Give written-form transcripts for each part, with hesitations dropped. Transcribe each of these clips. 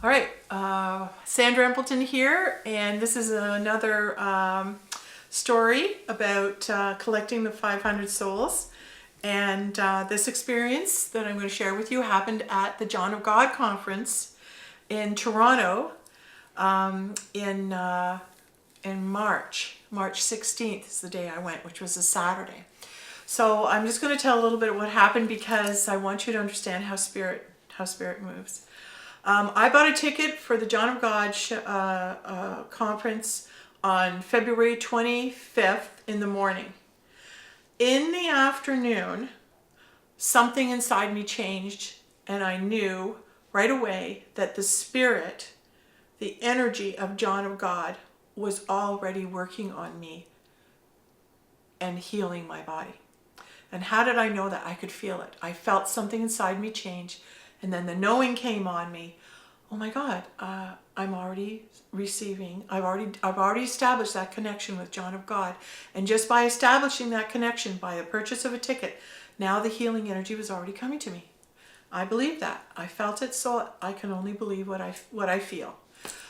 All right, Sandra Embleton here, and this is another story about collecting the 500 souls. And this experience that I'm going to share with you happened at the John of God conference in Toronto in March 16th is the day I went, which was a Saturday. So I'm just going to tell a little bit of what happened because I want you to understand how spirit moves. I bought a ticket for the John of God conference on February 25th in the morning. In the afternoon, something inside me changed, and I knew right away that the spirit, the energy of John of God, was already working on me and healing my body. And how did I know that? I could feel it. I felt something inside me change. And then the knowing came on me. Oh my God, I'm already receiving. I've already established that connection with John of God. And just by establishing that connection, by the purchase of a ticket, now the healing energy was already coming to me. I believe that. I felt it, so I can only believe what I feel.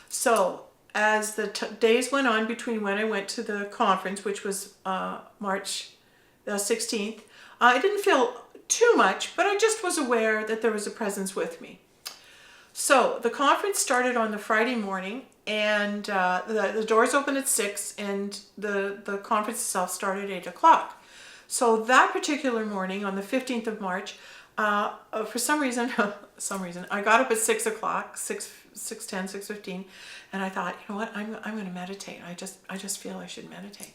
So as the days went on between when I went to the conference, which was March 16th, I didn't feel too much, but I just was aware that there was a presence with me. So the conference started on the Friday morning, and the doors opened at 6, and the conference itself started at 8 o'clock. So that particular morning, on the 15th of March, for some reason, I got up at 6 o'clock, 6:10, 6:15, and I thought, you know what, I'm going to meditate. I just feel I should meditate.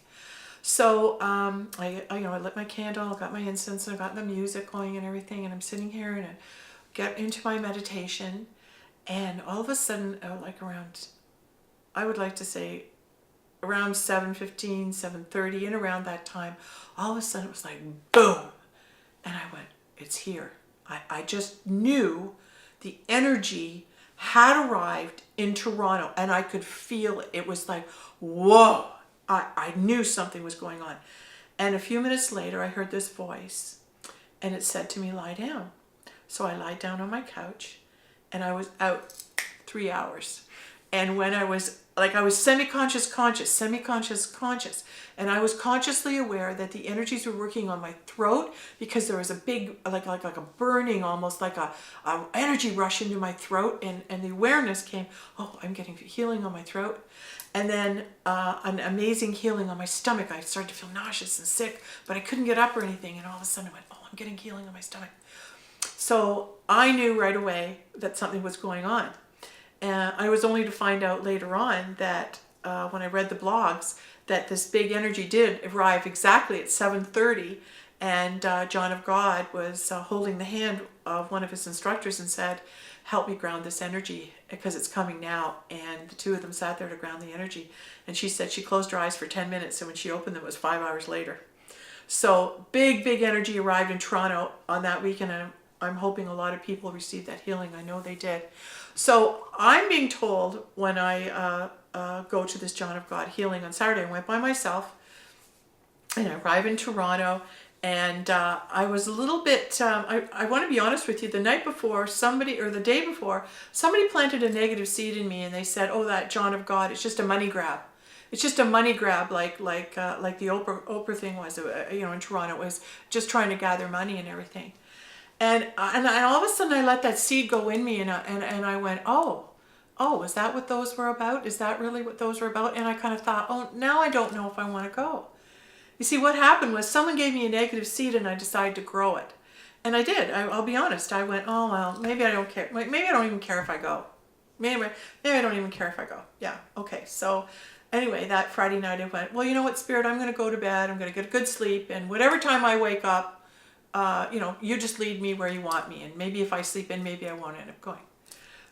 So I lit my candle, got my incense, and I got the music going and everything, and I'm sitting here and I get into my meditation, and all of a sudden, like around, I would like to say around 7:15, 7:30, and around that time, all of a sudden it was like boom, and I went, it's here. I just knew the energy had arrived in Toronto, and I could feel it. It was like, whoa. I knew something was going on. And a few minutes later, I heard this voice, and it said to me, lie down. So I lied down on my couch, and I was out 3 hours. And when I was semi-conscious, conscious, and I was consciously aware that the energies were working on my throat, because there was a big, like a burning, almost like a energy rush into my throat, and the awareness came, oh, I'm getting healing on my throat. And then an amazing healing on my stomach. I started to feel nauseous and sick, but I couldn't get up or anything. And all of a sudden I went, oh, I'm getting healing on my stomach. So I knew right away that something was going on. And I was only to find out later on that when I read the blogs, that this big energy did arrive exactly at 7:30. And John of God was holding the hand of one of his instructors and said, help me ground this energy because it's coming now. And the two of them sat there to ground the energy. And she said she closed her eyes for 10 minutes, and when she opened them, it was 5 hours later. So big energy arrived in Toronto on that weekend, and I'm hoping a lot of people received that healing. I know they did. So I'm being told when I go to this John of God healing on Saturday, I went by myself, and I arrive in Toronto. And I was a little bit, I want to be honest with you, the night before, the day before, somebody planted a negative seed in me, and they said, oh, that John of God, it's just a money grab. It's just a money grab, like the Oprah thing was, in Toronto. It was just trying to gather money and everything. And all of a sudden I let that seed go in me, and I went, oh, is that what those were about? Is that really what those were about? And I kind of thought, oh, now I don't know if I want to go. You see, what happened was someone gave me a negative seed, and I decided to grow it. And I did. I'll be honest. I went, oh, well, maybe I don't care. Maybe I don't even care if I go. Maybe I don't even care if I go. Yeah, okay. So anyway, that Friday night I went, well, you know what, Spirit, I'm going to go to bed. I'm going to get a good sleep. And whatever time I wake up, you just lead me where you want me. And maybe if I sleep in, maybe I won't end up going.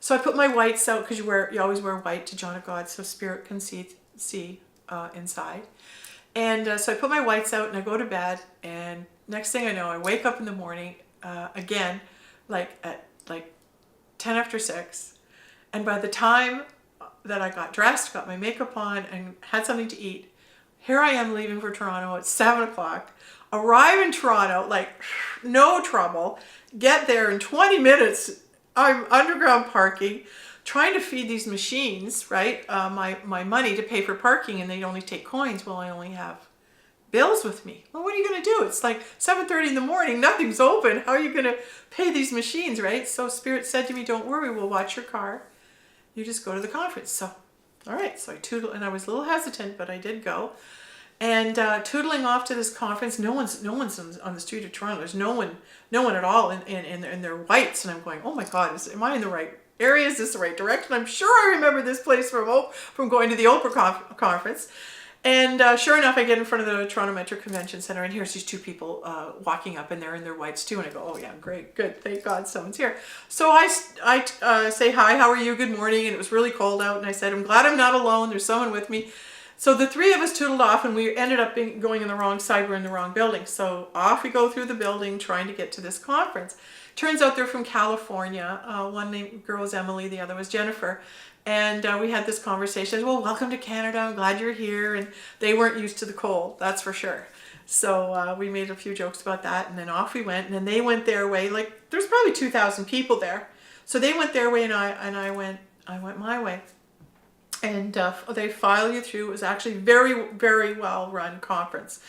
So I put my whites out, because you always wear white to John of God so Spirit can see inside. And so I put my whites out and I go to bed, and next thing I know, I wake up in the morning again, at 10 after 6. And by the time that I got dressed, got my makeup on, and had something to eat, here I am leaving for Toronto at 7 o'clock, arrive in Toronto, no trouble, get there in 20 minutes. I'm underground parking, trying to feed these machines, right, my money to pay for parking, and they only take coins. Well, I only have bills with me. Well, what are you going to do? It's like 7:30 in the morning, nothing's open. How are you going to pay these machines, right? So Spirit said to me, don't worry, we'll watch your car. You just go to the conference. So, all right. So I tootled, and I was a little hesitant, but I did go. And tootling off to this conference, no one's on the street of Toronto. There's no one at all in their whites. And I'm going, oh my God, am I in the right area? Is this the right direction? I'm sure I remember this place from going to the Oprah conference. And sure enough, I get in front of the Toronto Metro Convention Center, and here's these two people walking up, and they're in their whites too. And I go, oh yeah, great, good, thank God someone's here. So I say, hi, how are you, good morning, and it was really cold out, and I said, I'm glad I'm not alone, there's someone with me. So the three of us tootled off, and we ended up going in the wrong side, we're in the wrong building. So off we go through the building trying to get to this conference. Turns out they're from California. One girl was Emily, the other was Jennifer. And we had this conversation, well, welcome to Canada, I'm glad you're here. And they weren't used to the cold, that's for sure. So we made a few jokes about that, and then off we went, and then they went their way. Like, there's probably 2,000 people there. So they went their way, and I went my way. And they file you through. It was actually very, very well run conference.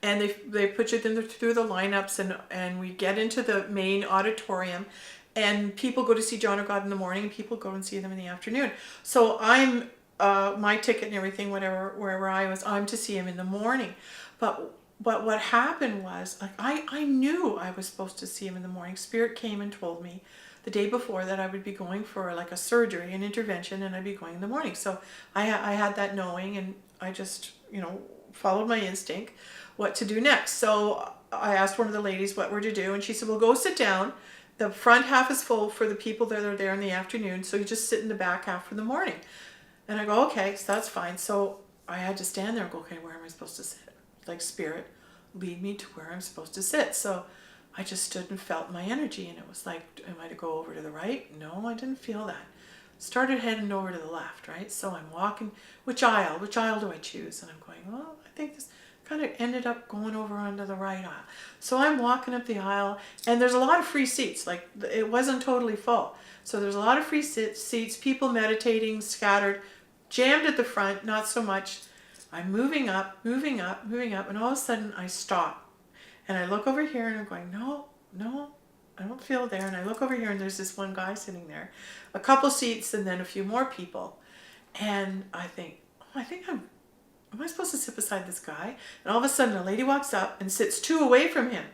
And they put you through the lineups, and we get into the main auditorium, and people go to see John of God in the morning, and people go and see them in the afternoon. So I'm my ticket and everything, wherever I was, I'm to see him in the morning. But what happened was, like, I knew I was supposed to see him in the morning. Spirit came and told me the day before that I would be going for like a surgery, an intervention, and I'd be going in the morning. So I had that knowing, and I just, followed my instinct what to do next. So I asked one of the ladies what we're to do, and she said, well, go sit down. The front half is full for the people that are there in the afternoon, so you just sit in the back half for the morning. And I go, okay, so that's fine. So I had to stand there and go, okay, where am I supposed to sit? Like, Spirit, lead me to where I'm supposed to sit. So I just stood and felt my energy, and it was like, am I to go over to the right? No, I didn't feel that. Started heading over to the left, right? So I'm walking, which aisle do I choose? And I'm going, well, I think this kind of ended up going over onto the right aisle. So I'm walking up the aisle, and there's a lot of free seats. Like, it wasn't totally full. So there's a lot of free seats, people meditating, scattered, jammed at the front, not so much. I'm moving up, and all of a sudden I stop. And I look over here, and I'm going, no, I don't feel there. And I look over here, and there's this one guy sitting there, a couple seats, and then a few more people. And I think, am I supposed to sit beside this guy? And all of a sudden, a lady walks up and sits two away from him.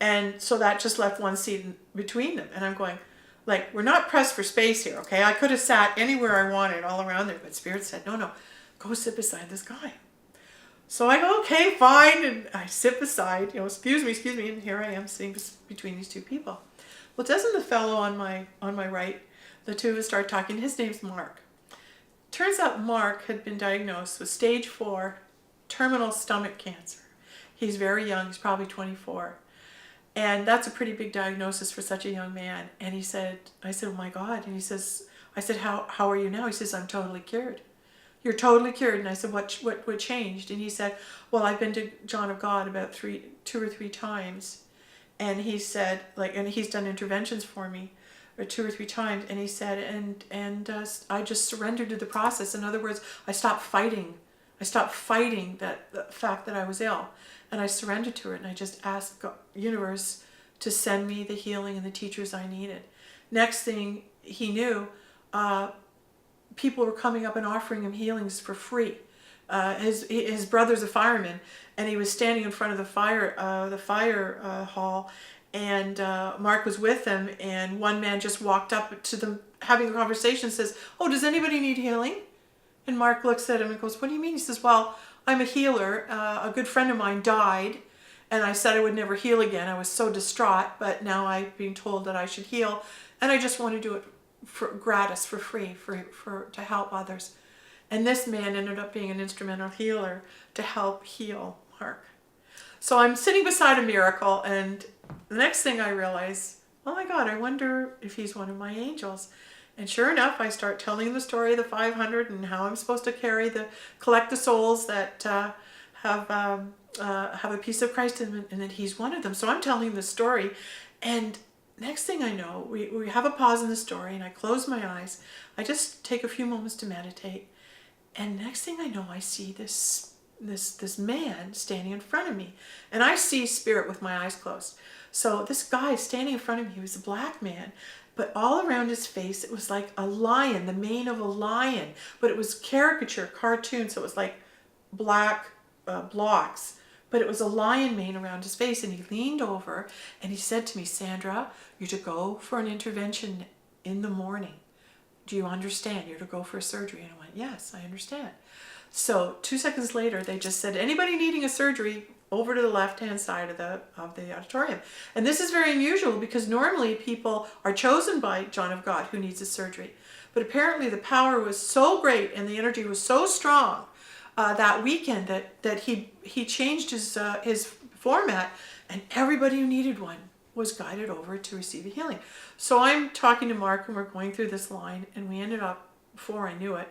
And so that just left one seat in between them. And I'm going, like, we're not pressed for space here, okay? I could have sat anywhere I wanted all around there, but Spirit said, no, go sit beside this guy. So I go, okay, fine, and I sit beside, excuse me, and here I am sitting between these two people. Well, doesn't the fellow on my right, the two of us start talking, his name's Mark. Turns out Mark had been diagnosed with stage 4 terminal stomach cancer. He's very young, he's probably 24. And that's a pretty big diagnosis for such a young man. And I said, oh my God. And I said, how are you now? He says, I'm totally cured. You're totally cured. And I said, what changed? And he said, well, I've been to John of God about 2 or 3 times. And he said, and he's done interventions for me, or 2 or 3 times. And he said, and I just surrendered to the process. In other words, I stopped fighting. I stopped fighting the fact that I was ill. And I surrendered to it. And I just asked God, universe, to send me the healing and the teachers I needed. Next thing he knew, people were coming up and offering him healings for free. His brother's a fireman, and he was standing in front of the fire hall, and Mark was with them, and one man just walked up to them having a conversation and says, oh, does anybody need healing? And Mark looks at him and goes, what do you mean? He says, well, I'm a healer. A good friend of mine died, and I said I would never heal again. I was so distraught, but now I'm being told that I should heal, and I just want to do it for gratis, for free, to help others. And this man ended up being an instrumental healer to help heal Mark. So I'm sitting beside a miracle, and the next thing I realize, oh my God, I wonder if he's one of my angels. And sure enough, I start telling the story of the 500 and how I'm supposed to collect the souls that have a piece of Christ in them, and that he's one of them. So I'm telling the story, and next thing I know, we have a pause in the story, and I close my eyes. I just take a few moments to meditate, and next thing I know, I see this man standing in front of me, and I see spirit with my eyes closed. So this guy standing in front of me, he was a black man, but all around his face, it was like a lion, the mane of a lion, but it was caricature, cartoon, so it was like black blocks, but it was a lion mane around his face. And he leaned over and he said to me, Sandra, you're to go for an intervention in the morning. Do you understand? You're to go for a surgery. And I went, yes, I understand. So 2 seconds later, they just said, anybody needing a surgery, over to the left-hand side of the auditorium. And this is very unusual because normally people are chosen by John of God who needs a surgery. But apparently the power was so great and the energy was so strong that weekend that he changed his format, and everybody who needed one was guided over to receive a healing. So I'm talking to Mark, and we're going through this line, and we ended up, before I knew it,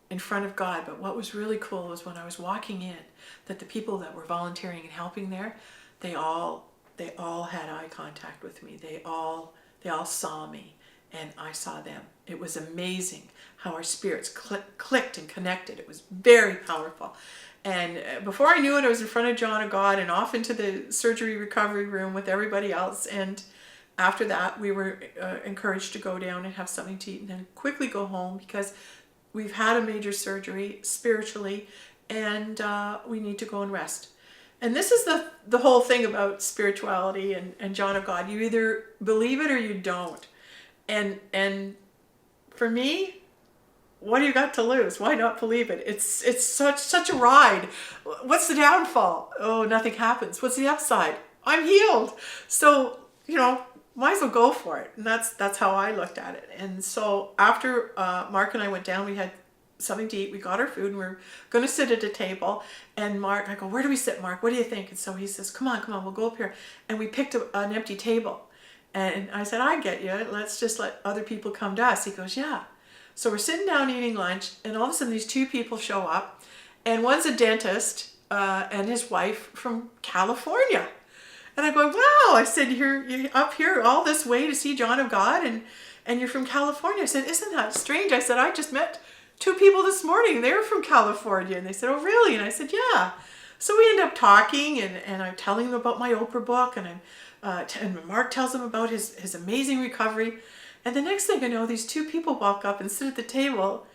in front of God. But what was really cool was when I was walking in, that the people that were volunteering and helping there, they all had eye contact with me. They all saw me, and I saw them. It was amazing how our spirits clicked and connected. It was very powerful. And before I knew it, I was in front of John of God and off into the surgery recovery room with everybody else. And after that, we were encouraged to go down and have something to eat and then quickly go home, because we've had a major surgery spiritually, and we need to go and rest. And this is the whole thing about spirituality and John of God. You either believe it or you don't. And for me, what do you got to lose? Why not believe it? It's such a ride. What's the downfall? Oh, nothing happens. What's the upside? I'm healed. So, might as well go for it. And that's how I looked at it. And so after Mark and I went down, we had something to eat. We got our food, and we were going to sit at a table. And I go, where do we sit, Mark? What do you think? And so he says, come on, we'll go up here. And we picked an empty table. And I said, I get you. Let's just let other people come to us. He goes, yeah. So we're sitting down eating lunch, and all of a sudden these two people show up. And one's a dentist and his wife from California. And I go, wow. I said, you're up here all this way to see John of God, and you're from California. I said, isn't that strange? I said, I just met two people this morning. They're from California. And they said, oh, really? And I said, yeah. So we end up talking, and I'm telling them about my Oprah book, and and Mark tells them about his amazing recovery. And the next thing I know, these two people walk up and sit at the table,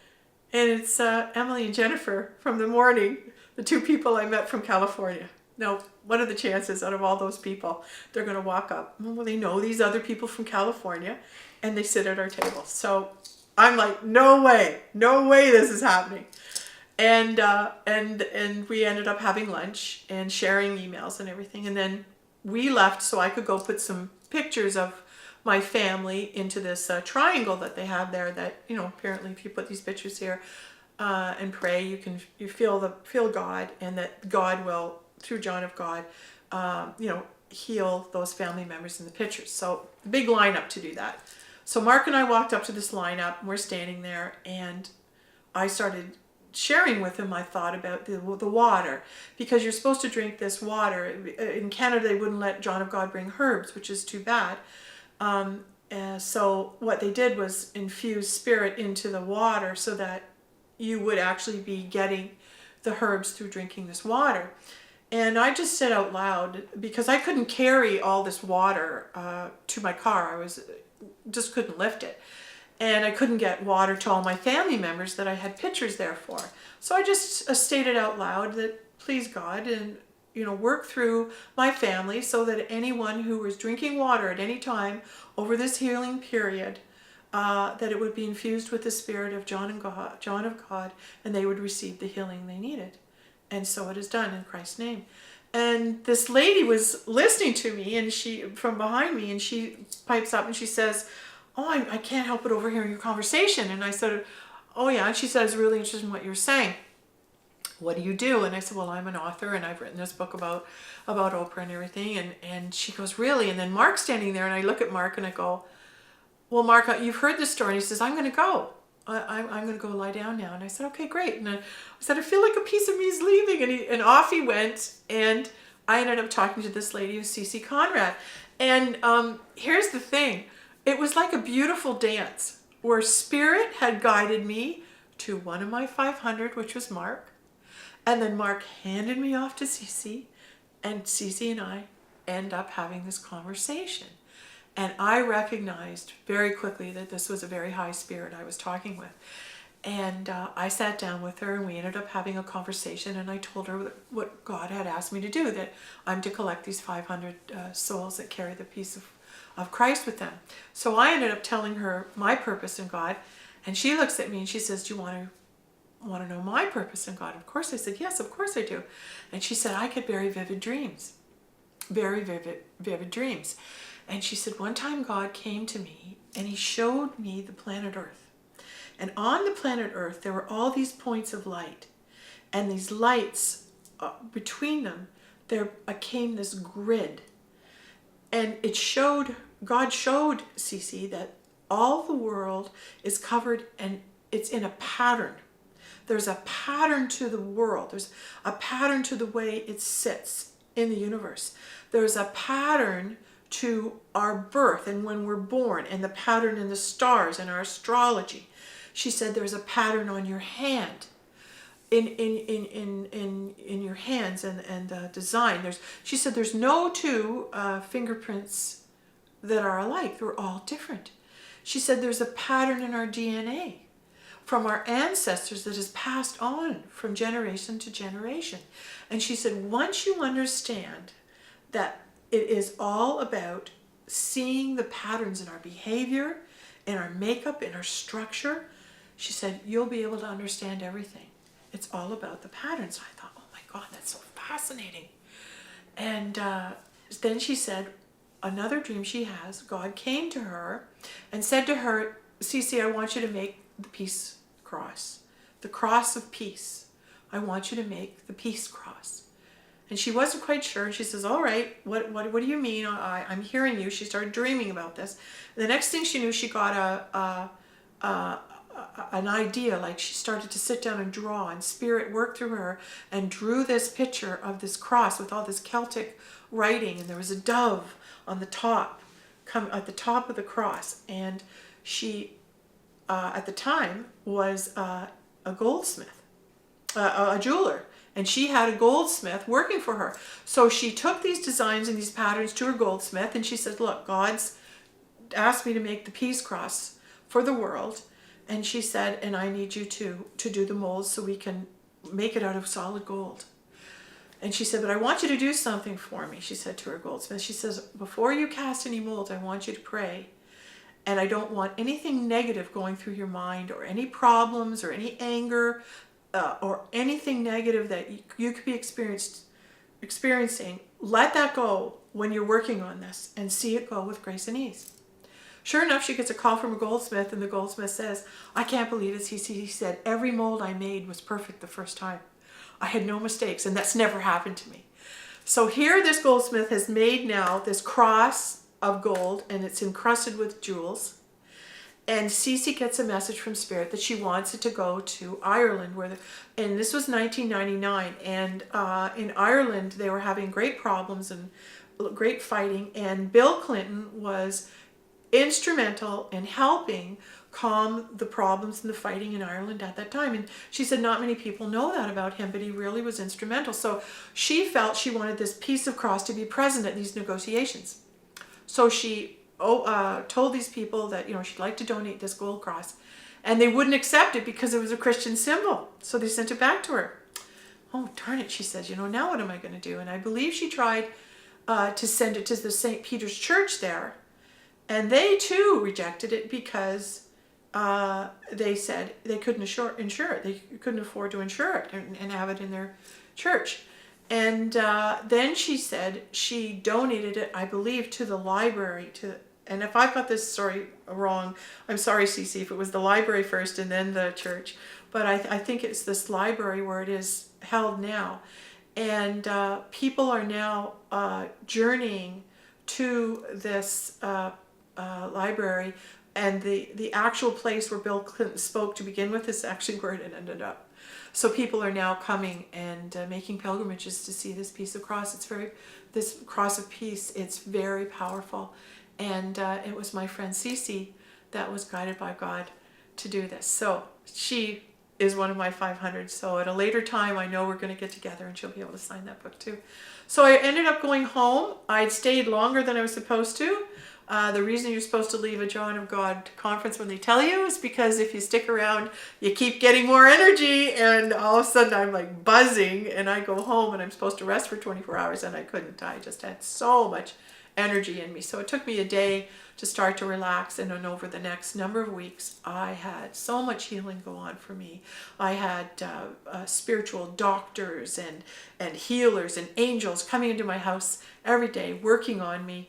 and it's Emily and Jennifer from the morning, the two people I met from California. Now, what are the chances out of all those people they're going to walk up? Well, they know these other people from California, and they sit at our table. So I'm like, no way this is happening. And we ended up having lunch and sharing emails and everything. And then we left so I could go put some pictures of my family into this triangle that they have there, that, apparently if you put these pictures here and pray, you feel God, and that God will, through John of God, heal those family members in the pictures. So big lineup to do that. So Mark and I walked up to this lineup, and we're standing there, and I started sharing with him my thought about the water, because you're supposed to drink this water. In Canada, they wouldn't let John of God bring herbs, which is too bad. So what they did was infuse spirit into the water so that you would actually be getting the herbs through drinking this water. And I just said out loud, because I couldn't carry all this water to my car. I just couldn't lift it. And I couldn't get water to all my family members that I had pictures there for. So I just stated out loud that, please God, and work through my family so that anyone who was drinking water at any time over this healing period, that it would be infused with the spirit of John of God, and they would receive the healing they needed. And so it is done in Christ's name. And this lady was listening to me, and she, from behind me, and she pipes up and she says, oh, I can't help but overhearing your conversation. And I said, oh yeah. And she said, I was really interested in what you're saying. What do you do? And I said, well, I'm an author, and I've written this book about Oprah and everything. And she goes, really? And then Mark's standing there, and I look at Mark and I go, well, Mark, you've heard this story. And he says, I'm going to go. I'm going to go lie down now. And I said, okay, great. And I said, I feel like a piece of me is leaving. And off he went. And I ended up talking to this lady who's Cece Conrad. And here's the thing. It was like a beautiful dance where Spirit had guided me to one of my 500, which was Mark. And then Mark handed me off to Cece, and Cece and I end up having this conversation. And I recognized very quickly that this was a very high spirit I was talking with. And I sat down with her, and we ended up having a conversation, and I told her what God had asked me to do, that I'm to collect these 500 souls that carry the peace of Christ with them. So I ended up telling her my purpose in God, and she looks at me and she says, do you want to know my purpose in God? Of course. I said, yes, of course I do. And she said, I get very vivid dreams. Very vivid dreams. And she said, one time God came to me and he showed me the planet Earth. And on the planet Earth, there were all these points of light. And these lights, between them, there came this grid. And God showed Cece that all the world is covered and it's in a pattern. There's a pattern to the world. There's a pattern to the way it sits in the universe. There's a pattern to our birth and when we're born, and the pattern in the stars and our astrology. She said there's a pattern on your hand, in your hands and the design. She said there's no two fingerprints that are alike. They're all different. She said there's a pattern in our DNA from our ancestors that is passed on from generation to generation. And she said, once you understand that it is all about seeing the patterns in our behavior, in our makeup, in our structure, she said, you'll be able to understand everything. It's all about the patterns. I thought, oh my God, that's so fascinating. And then she said, another dream she has, God came to her and said to her, Cece, I want you to make the peace cross, the cross of peace. I want you to make the peace cross. And she wasn't quite sure. And she says, all right, what do you mean? I'm hearing you. She started dreaming about this. The next thing she knew, she got an idea. Like she started to sit down and draw, and Spirit worked through her and drew this picture of this cross with all this Celtic writing. And there was a dove on the top, at the top of the cross. And she, at the time, was a goldsmith, a jeweler. And she had a goldsmith working for her. So she took these designs and these patterns to her goldsmith, and she said, look, God's asked me to make the peace cross for the world. And she said, and I need you to do the molds so we can make it out of solid gold. And she said, but I want you to do something for me, she said to her goldsmith. She says, before you cast any molds, I want you to pray. And I don't want anything negative going through your mind, or any problems or any anger, or anything negative that you could be experiencing. Let that go when you're working on this, and see it go with grace and ease. Sure enough, she gets a call from a goldsmith, and the goldsmith says, I can't believe it. He said, every mold I made was perfect the first time. I had no mistakes, and that's never happened to me. So here this goldsmith has made now this cross of gold, and it's encrusted with jewels. And Cece gets a message from Spirit that she wants it to go to Ireland, and this was 1999. And in Ireland, they were having great problems and great fighting. And Bill Clinton was instrumental in helping calm the problems and the fighting in Ireland at that time. And she said not many people know that about him, but he really was instrumental. So she felt she wanted this piece of cross to be present at these negotiations. So she told these people that she'd like to donate this gold cross, and they wouldn't accept it because it was a Christian symbol. So they sent it back to her. Oh, darn it, she says, now what am I going to do? And I believe she tried to send it to the St. Peter's Church there, and they too rejected it because they said they couldn't insure it. They couldn't afford to insure it and have it in their church. And then she said she donated it, I believe, to the library. And if I've got this story wrong, I'm sorry, Cece, if it was the library first and then the church. But I think it's this library where it is held now. And people are now journeying to this library. And the actual place where Bill Clinton spoke to begin with is actually where it ended up. So people are now coming and making pilgrimages to see this piece of cross. This cross of peace, it's very powerful. And it was my friend Cece that was guided by God to do this. So she is one of my 500. So at a later time, I know we're going to get together and she'll be able to sign that book too. So I ended up going home. I'd stayed longer than I was supposed to. The reason you're supposed to leave a John of God conference when they tell you is because if you stick around, you keep getting more energy, and all of a sudden I'm like buzzing, and I go home and I'm supposed to rest for 24 hours and I couldn't. I just had so much energy in me. So it took me a day to start to relax, and then over the next number of weeks I had so much healing go on for me. I had spiritual doctors and healers and angels coming into my house every day working on me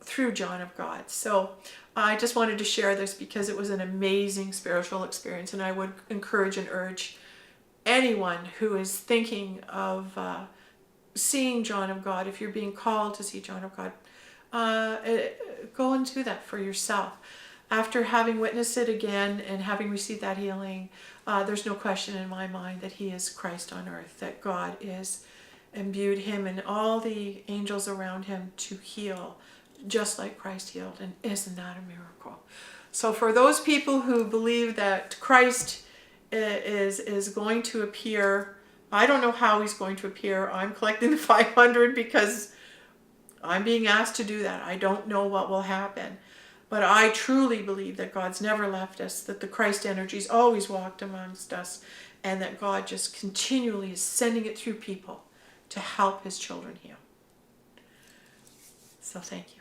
through John of God. So I just wanted to share this because it was an amazing spiritual experience, and I would encourage and urge anyone who is thinking of seeing John of God, if you're being called to see John of God, go and do that for yourself. After having witnessed it again and having received that healing, there's no question in my mind that he is Christ on earth, that God is imbued him and all the angels around him to heal just like Christ healed. And isn't that a miracle? So for those people who believe that Christ is going to appear, I don't know how he's going to appear. I'm collecting the 500 because I'm being asked to do that. I don't know what will happen. But I truly believe that God's never left us, that the Christ energy's always walked amongst us, and that God just continually is sending it through people to help his children heal. So thank you.